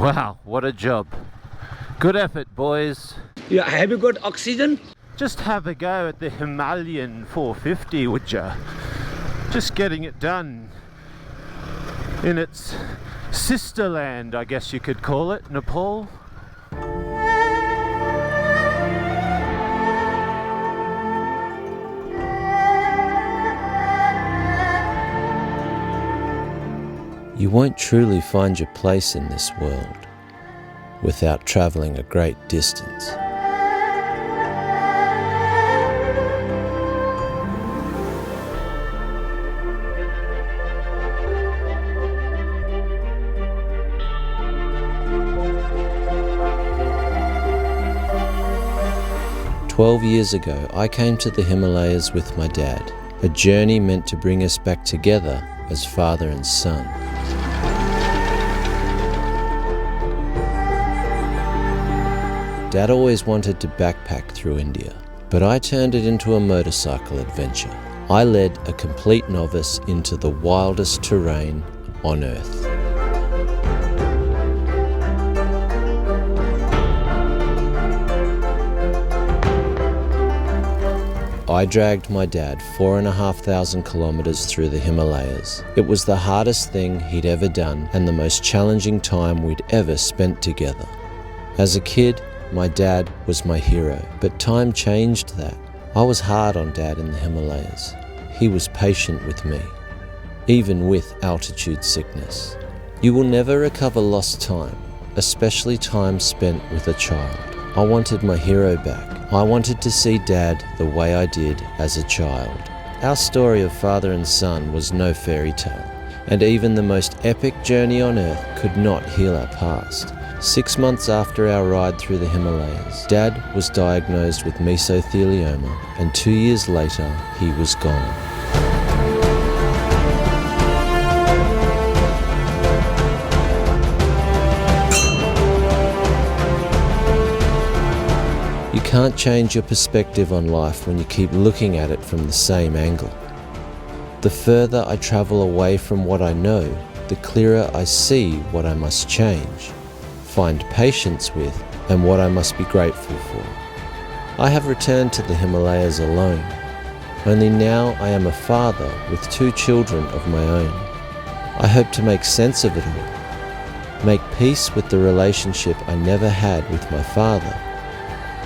Wow, what a job. Good effort, boys. Yeah, have you got oxygen? Just have a go at the Himalayan 450, would ya? Just getting it done in its sister land, I guess you could call it, Nepal. You won't truly find your place in this world without travelling a great distance. "12 years ago, I came to the Himalayas with my dad, a journey meant to bring us back together as father and son. Dad always wanted to backpack through India, but I turned it into a motorcycle adventure. I led a complete novice into the wildest terrain on earth. I dragged my dad 4,500 kilometers through the Himalayas. It was the hardest thing he'd ever done and the most challenging time we'd ever spent together. As a kid, my dad was my hero, but time changed that. I was hard on Dad in the Himalayas. He was patient with me, even with altitude sickness. You will never recover lost time, especially time spent with a child. I wanted my hero back. I wanted to see Dad the way I did as a child. Our story of father and son was no fairy tale, and even the most epic journey on earth could not heal our past. 6 months after our ride through the Himalayas, Dad was diagnosed with mesothelioma, and 2 years later, he was gone. You can't change your perspective on life when you keep looking at it from the same angle. The further I travel away from what I know, the clearer I see what I must change, find patience with, and what I must be grateful for. I have returned to the Himalayas alone. Only now I am a father with 2 children of my own. I hope to make sense of it all, make peace with the relationship I never had with my father,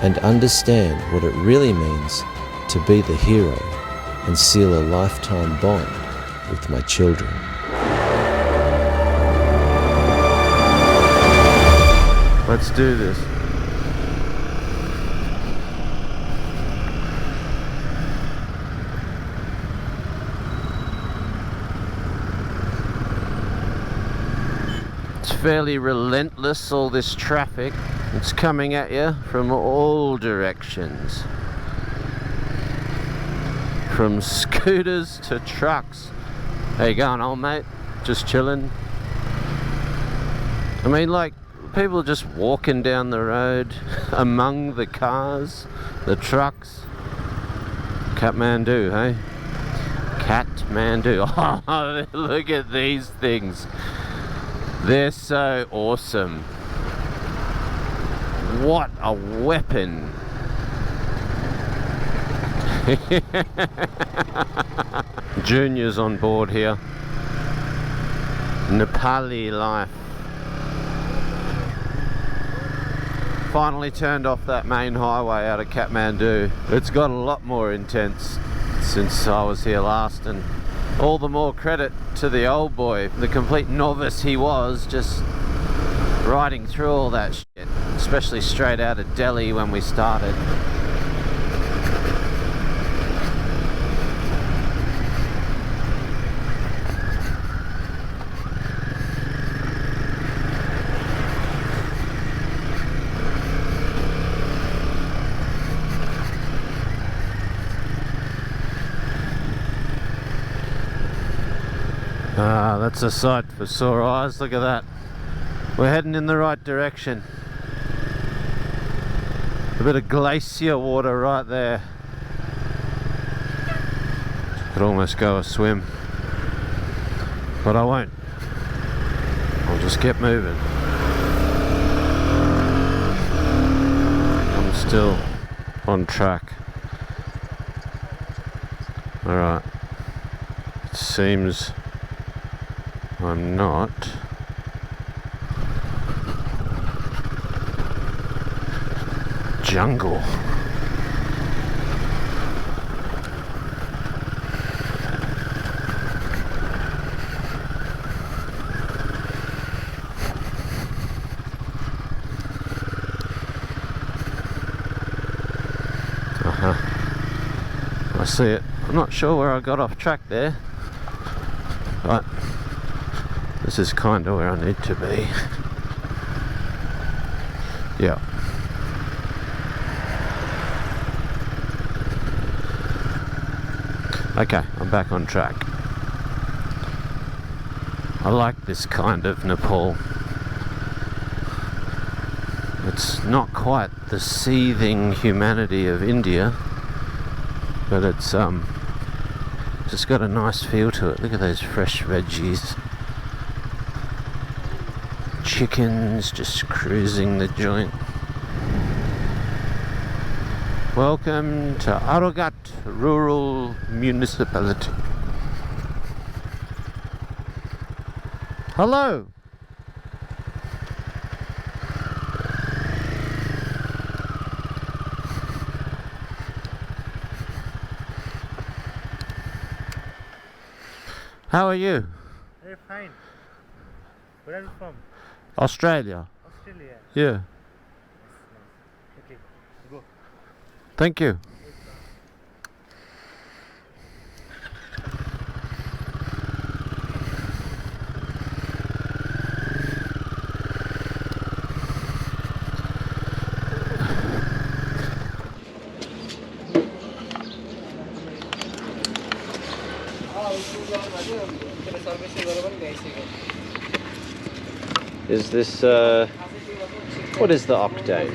and understand what it really means to be the hero and seal a lifetime bond with my children. Let's do this. It's fairly relentless, all this traffic. It's coming at you from all directions. From scooters to trucks. How you going, old mate? Just chilling? I mean, like, people just walking down the road among the cars, the trucks. Kathmandu, hey? Kathmandu. Oh, look at these things. They're so awesome. What a weapon. Junior's on board here. Nepali life. Finally turned off that main highway out of Kathmandu. It's got a lot more intense since I was here last, and all the more credit to the old boy, the complete novice he was, just riding through all that shit, especially straight out of Delhi when we started. Ah, that's a sight for sore eyes. Look at that. We're heading in the right direction. A bit of glacier water right there. Could almost go a swim, but I won't. I'll just keep moving. Still on track. Alright. It seems I'm not. Jungle. I see it. I'm not sure where I got off track there, but this is kind of where I need to be. Yeah. Okay, I'm back on track. I like this kind of Nepal. It's not quite the seething humanity of India, but it's just got a nice feel to it. Look at those fresh veggies. Chickens just cruising the joint. Welcome to Aragat Rural Municipality. Hello! How are you? Very fine. Where are you from? Australia. Australia. Yeah. Okay, go. Thank you. Is this, what is the octane?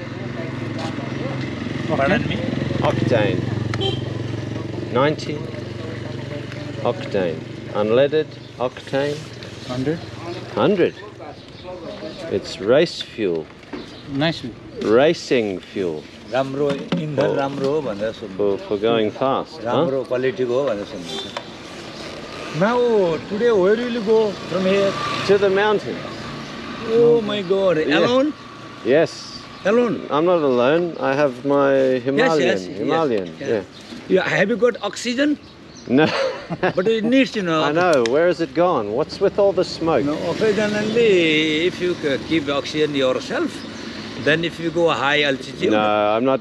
Pardon me? Octane. 90 octane. Unleaded octane. 100. 100. It's race fuel. Nice. Racing fuel. राम्रो इन्धन राम्रो हो भनेर सुन्नु For going fast. Huh? राम्रो क्वालिटीको हो भनेर सुन्नु Now today where will you go from here? To the mountains. Oh my god, Yeah. alone? Yes. Alone? I'm not alone. I have my Himalayan. yes, Himalayan. yes. Yeah. Have you got oxygen? No. But it needs, you know. I know. Where has it gone? What's with all the smoke? No, occasionally if you keep oxygen yourself, then if you go high altitude. No, I'm not.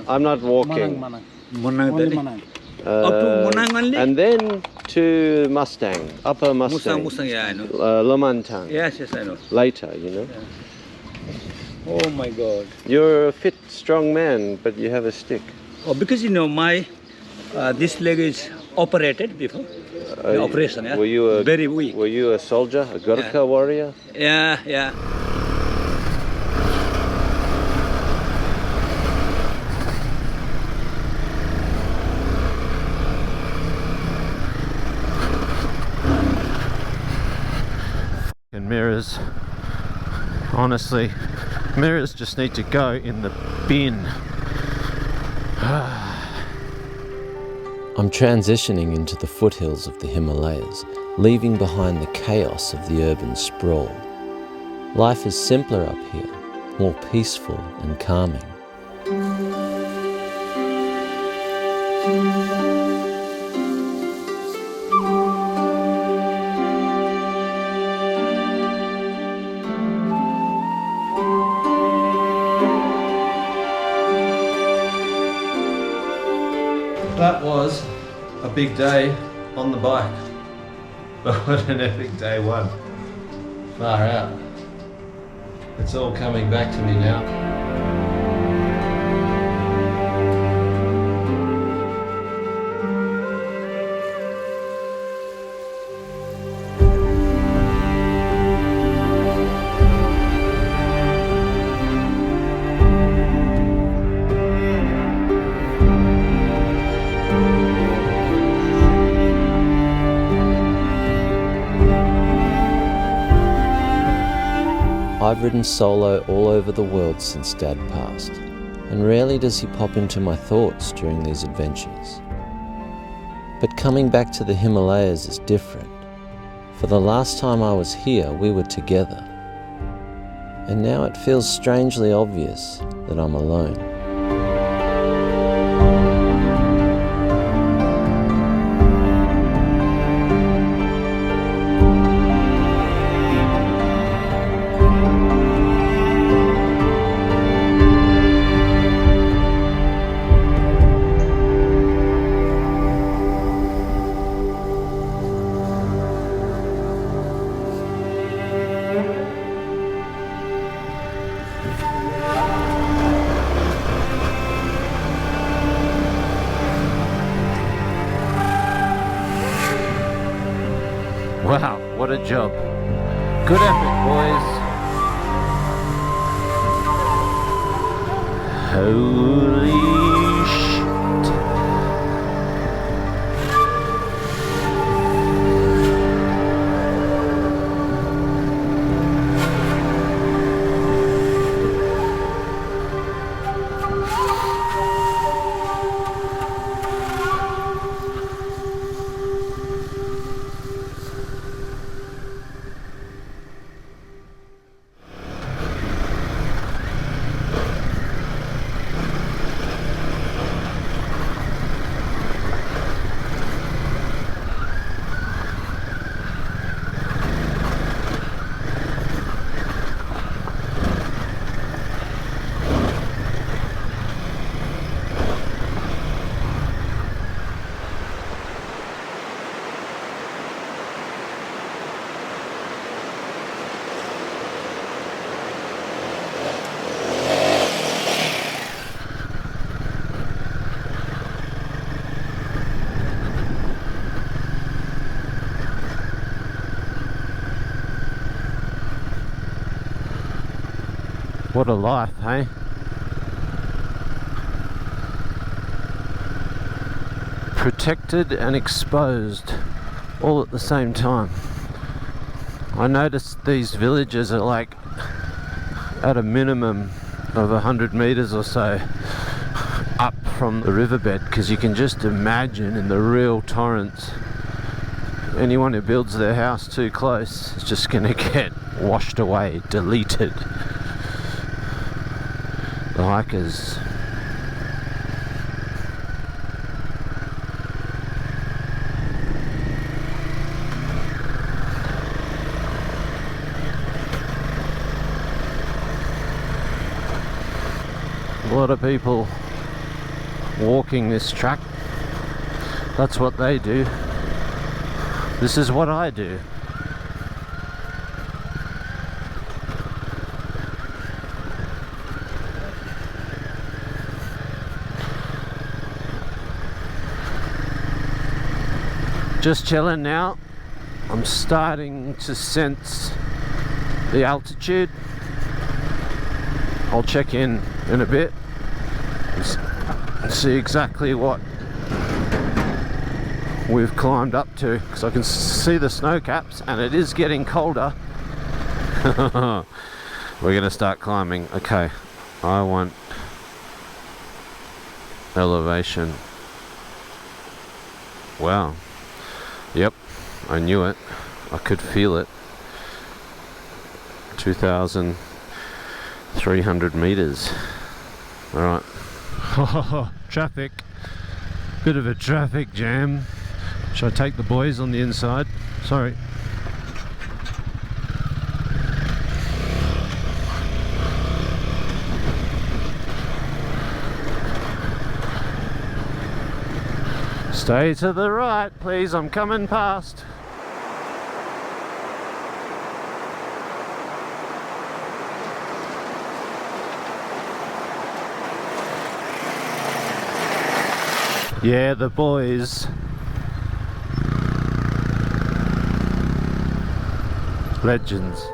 I'm not walking. Manang. Manang, Only then- Manang. Up to Manang only? And then to Mustang, Upper Mustang, Mustang, yeah, I know. Lamantang. Yes, I know. Later, you know. Oh my god. You're a fit, strong man, but you have a stick. Oh, because you know my this leg is operated before. The operation, yeah. Were you a very weak? Were you a soldier, a Gurkha warrior? Yeah, yeah. And mirrors. Honestly, mirrors just need to go in the bin. I'm transitioning into the foothills of the Himalayas, leaving behind the chaos of the urban sprawl. Life is simpler up here, more peaceful and calming. That was a big day on the bike. But what an epic day one. Far out. It's all coming back to me now. I've ridden solo all over the world since Dad passed. and rarely does he pop into my thoughts during these adventures. But coming back to the Himalayas is different. For the last time I was here, we were together. And now it feels strangely obvious that I'm alone. Wow, what a job. Good effort, boys. Holy shit. What a life, hey? Protected and exposed all at the same time. I noticed these villages are like at a minimum of 100 meters or so up from the riverbed, because you can just imagine in the real torrents, anyone who builds their house too close is just going to get washed away, deleted. The hikers. A lot of people walking this track. That's what they do. This is what I do. Just chilling now. I'm starting to sense the altitude. I'll check in a bit and see exactly what we've climbed up to, because I can see the snow caps and it is getting colder. We're gonna start climbing. Okay, I want elevation. Wow. Yep, I knew it. I could feel it. 2,300 meters. Alright. Traffic. Bit of a traffic jam. Should I take the boys on the inside? Sorry. Stay to the right, please. I'm coming past. Yeah, the boys. Legends.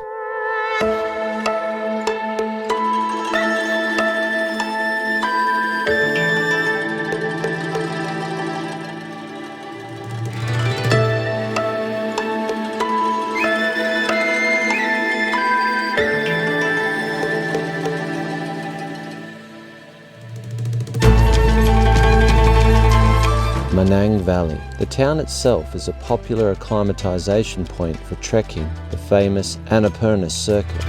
Manang Valley. The town itself is a popular acclimatization point for trekking, the famous Annapurna Circuit.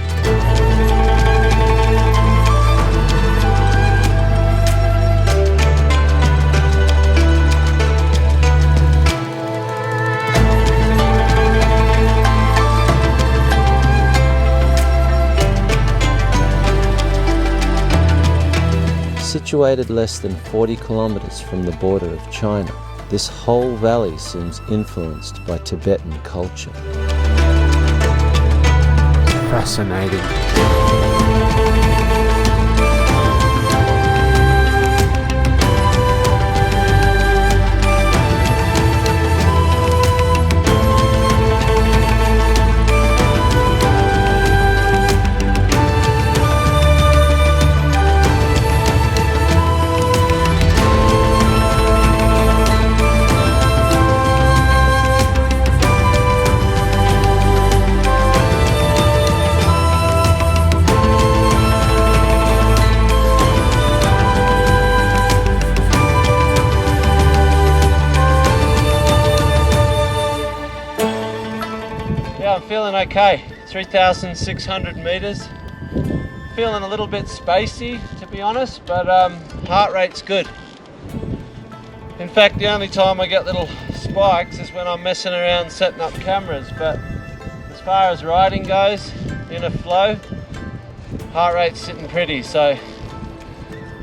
Situated less than 40 kilometers from the border of China, this whole valley seems influenced by Tibetan culture. Fascinating. I'm feeling okay. 3,600 meters. Feeling a little bit spacey, to be honest, but heart rate's good. In fact, the only time I get little spikes is when I'm messing around setting up cameras, but as far as riding goes, in a flow, heart rate's sitting pretty, so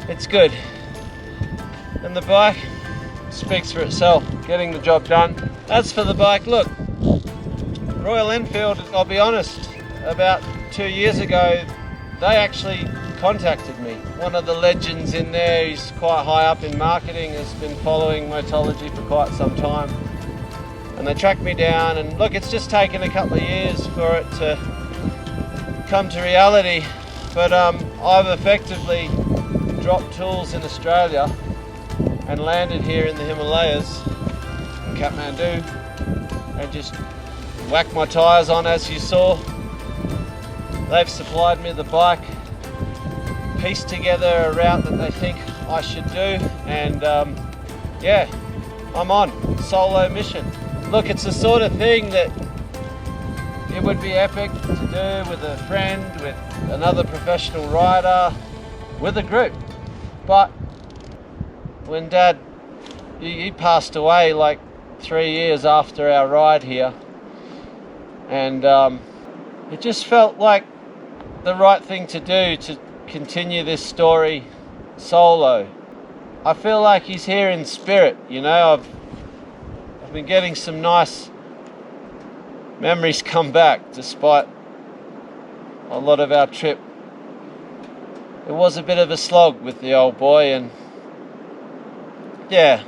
it's good. And the bike speaks for itself, getting the job done. As for the bike, look, Royal Enfield, I'll be honest, about 2 years ago, they actually contacted me. One of the legends in there, he's quite high up in marketing, has been following Motology for quite some time. And they tracked me down, and look, it's just taken a couple of years for it to come to reality. But I've effectively dropped tools in Australia and landed here in the Himalayas, in Kathmandu, and just whacked my tyres on, as you saw. They've supplied me the bike, pieced together a route that they think I should do, and yeah, I'm on solo mission. Look, it's the sort of thing that it would be epic to do with a friend, with another professional rider, with a group. But when Dad, he passed away like 3 years after our ride here, and it just felt like the right thing to do to continue this story solo. I feel like he's here in spirit, you know. I've been getting some nice memories come back despite a lot of our trip. It was a bit of a slog with the old boy, and yeah,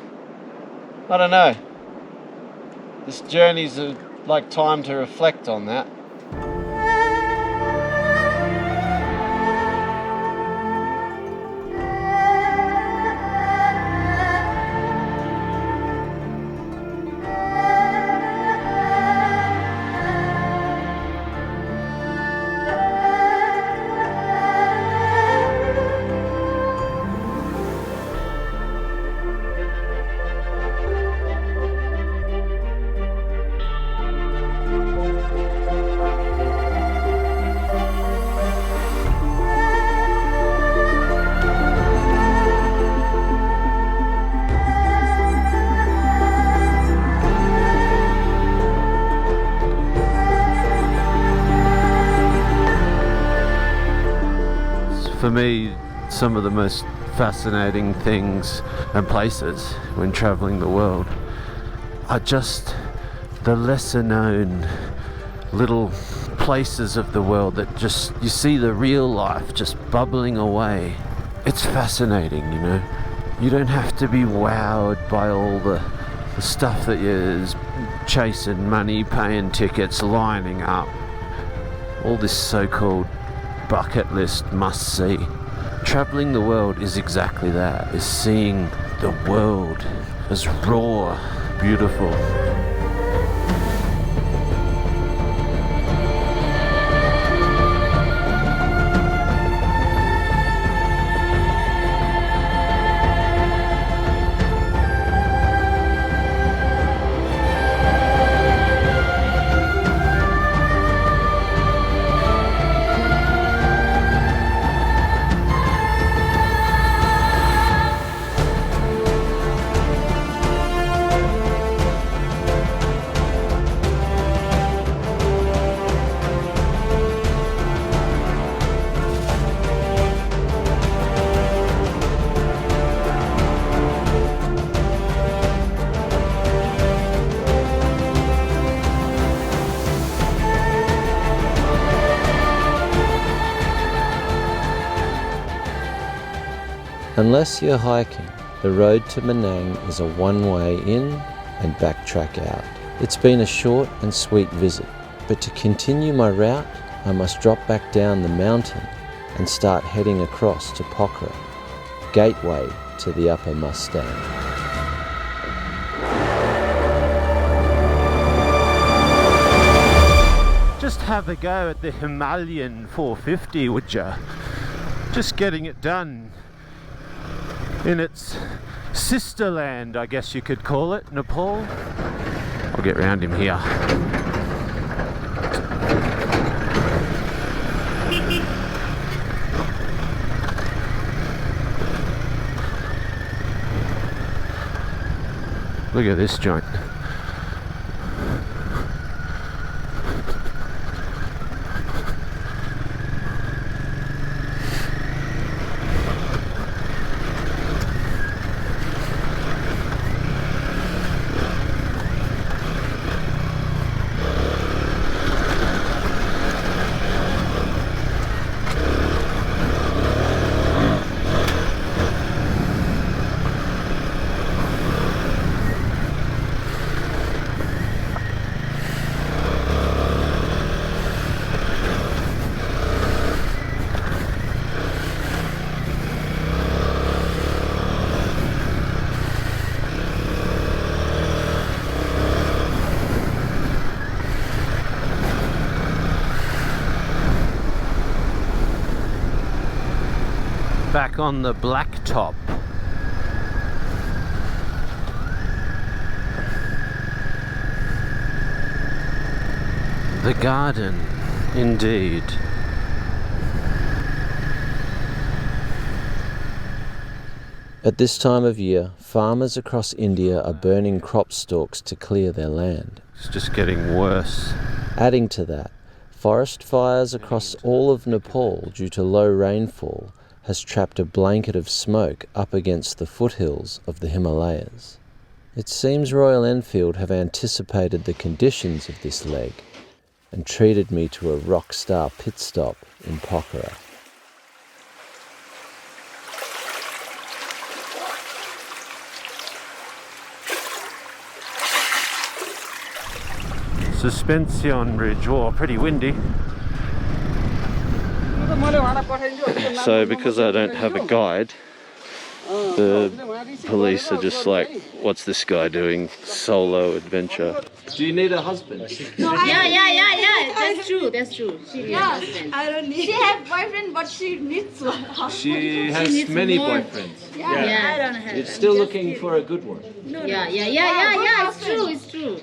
I don't know. This journey's like time to reflect on that. For me, some of the most fascinating things and places when traveling the world are just the lesser known little places of the world that just, you see the real life just bubbling away. It's fascinating, you know. You don't have to be wowed by all the stuff that you're chasing money, paying tickets, lining up. All this so-called bucket list must see. Traveling the world is exactly that, is seeing the world as raw, beautiful. Unless you're hiking, the road to Manang is a one-way in and backtrack out. It's been a short and sweet visit, but to continue my route, I must drop back down the mountain and start heading across to Pokhara, gateway to the upper Mustang. Just have a go at the Himalayan 450, would ya? Just getting it done in its sister land, I guess you could call it, Nepal. I'll get round him here. Look at this joint. Back on the blacktop. The garden, indeed. At this time of year, farmers across India are burning crop stalks to clear their land. It's just getting worse. Adding to that, forest fires across all of Nepal due to low rainfall has trapped a blanket of smoke up against the foothills of the Himalayas. It seems Royal Enfield have anticipated the conditions of this leg and treated me to a rock star pit stop in Pokhara. Suspension bridge, oh, pretty windy. So because I don't have a guide, the police are just like, what's this guy doing? Solo adventure. Do you need a husband? Yeah. That's true. She needs a husband. I don't need. She has boyfriend, but she needs one. She has needs many more. boyfriends. Yeah. I don't have. You're still looking for a good one. Yeah. It's true.